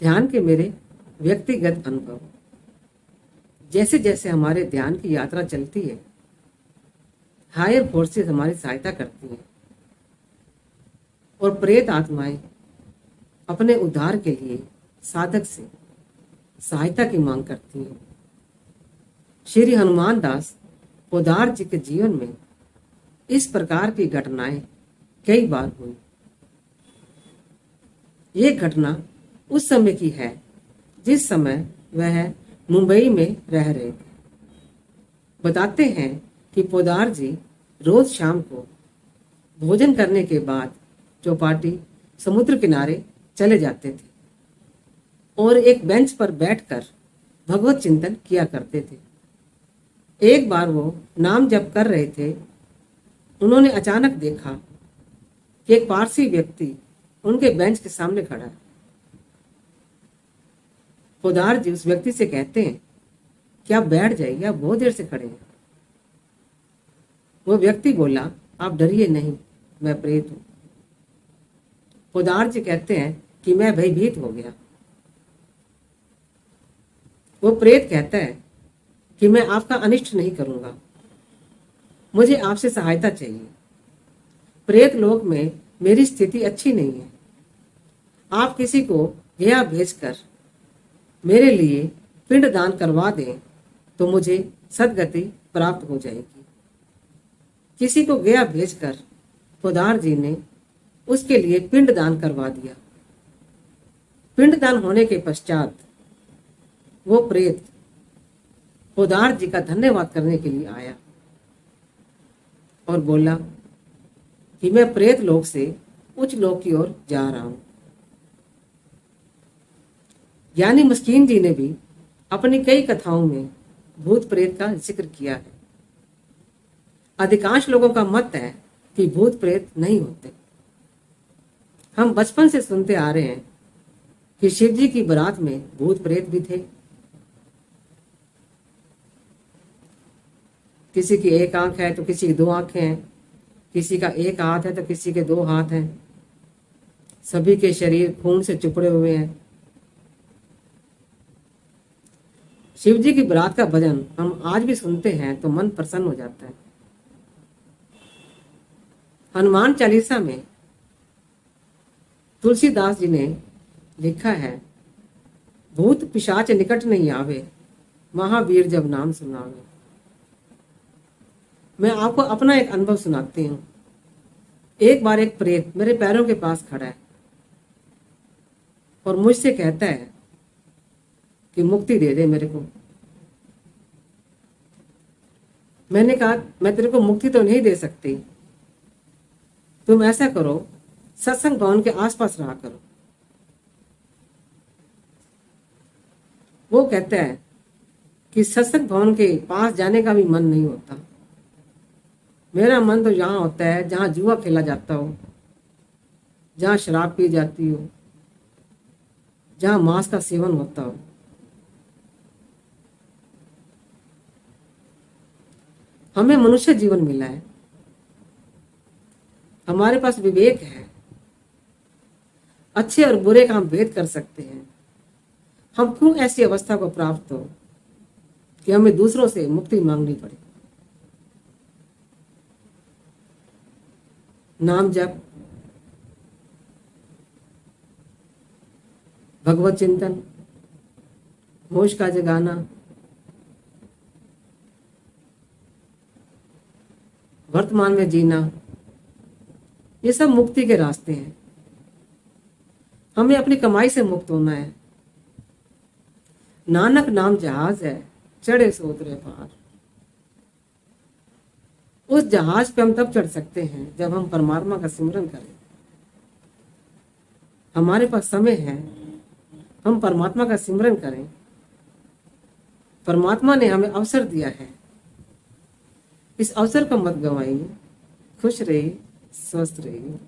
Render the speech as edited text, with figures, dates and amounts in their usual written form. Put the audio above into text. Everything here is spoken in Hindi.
ध्यान के मेरे व्यक्तिगत अनुभव। जैसे जैसे हमारे ध्यान की यात्रा चलती है, हायर फोर्सेस हमारी सहायता करती हैं और प्रेत आत्माएं अपने उद्धार के लिए साधक से सहायता की मांग करती हैं। श्री हनुमान दास पोदार जी के जीवन में इस प्रकार की घटनाएं कई बार हुई। ये घटना उस समय की है जिस समय वह मुंबई में रह रहे थे। बताते हैं कि पोदार जी रोज शाम को भोजन करने के बाद चौपाटी समुद्र किनारे चले जाते थे और एक बेंच पर बैठकर भगवत चिंतन किया करते थे। एक बार वो नाम जप कर रहे थे, उन्होंने अचानक देखा कि एक पारसी व्यक्ति उनके बेंच के सामने खड़ा है। पोदार जी उस व्यक्ति से कहते हैं कि आप बैठ जाइए, आप बहुत देर से खड़े हैं। वो व्यक्ति बोला, आप डरिए नहीं, मैं प्रेत हूं। पोदार जी कहते हैं कि मैं भयभीत हो गया। वो प्रेत कहता है कि मैं आपका अनिष्ट नहीं करूंगा, मुझे आपसे सहायता चाहिए। प्रेत लोक में मेरी स्थिति अच्छी नहीं है, आप किसी को गया भेजकर मेरे लिए पिंड दान करवा दें तो मुझे सदगति प्राप्त हो जाएगी। किसी को गया भेजकर पोदार जी ने उसके लिए पिंड दान करवा दिया। पिंड दान होने के पश्चात वो प्रेत पोदार जी का धन्यवाद करने के लिए आया और बोला कि मैं प्रेत लोक से उच्च लोक की ओर जा रहा हूं। ज्ञानी मस्कीन जी ने भी अपनी कई कथाओं में भूत प्रेत का जिक्र किया है। अधिकांश लोगों का मत है कि भूत प्रेत नहीं होते। हम बचपन से सुनते आ रहे हैं कि शिव जी की बारात में भूत प्रेत भी थे। किसी की एक आंख है तो किसी की दो आंखें हैं, किसी का एक हाथ है तो किसी के दो हाथ हैं, सभी के शरीर खून से चुपड़े हुए हैं। शिव जी की बारात का भजन हम आज भी सुनते हैं तो मन प्रसन्न हो जाता है। हनुमान चालीसा में तुलसीदास जी ने लिखा है, भूत पिशाच निकट नहीं आवे, महावीर जब नाम सुनावे। मैं आपको अपना एक अनुभव सुनाती हूँ। एक बार एक प्रेत मेरे पैरों के पास खड़ा है और मुझसे कहता है कि मुक्ति दे दे मेरे को। मैंने कहा, मैं तेरे को मुक्ति तो नहीं दे सकती, तुम ऐसा करो, सत्संग भवन के आसपास रहा करो। वो कहता है कि सत्संग भवन के पास जाने का भी मन नहीं होता, मेरा मन तो यहाँ होता है जहाँ जुआ खेला जाता हो, जहाँ शराब पी जाती हो, जहाँ मांस का सेवन होता हो। हमें मनुष्य जीवन मिला है, हमारे पास विवेक है, अच्छे और बुरे का हम भेद कर सकते हैं। हम क्यों ऐसी अवस्था को प्राप्त हो कि हमें दूसरों से मुक्ति मांगनी पड़े। नाम जप, भगवत चिंतन, होश का जगाना, वर्तमान में जीना, ये सब मुक्ति के रास्ते हैं। हमें अपनी कमाई से मुक्त होना है। नानक नाम जहाज है, चढ़े सो उतरे पार। उस जहाज पे हम तब चढ़ सकते हैं जब हम परमात्मा का सिमरन करें। हमारे पास समय है, हम परमात्मा का सिमरन करें। परमात्मा ने हमें अवसर दिया है, इस अवसर को मत गंवाइए। खुश रहिए, स्वस्थ रहिए।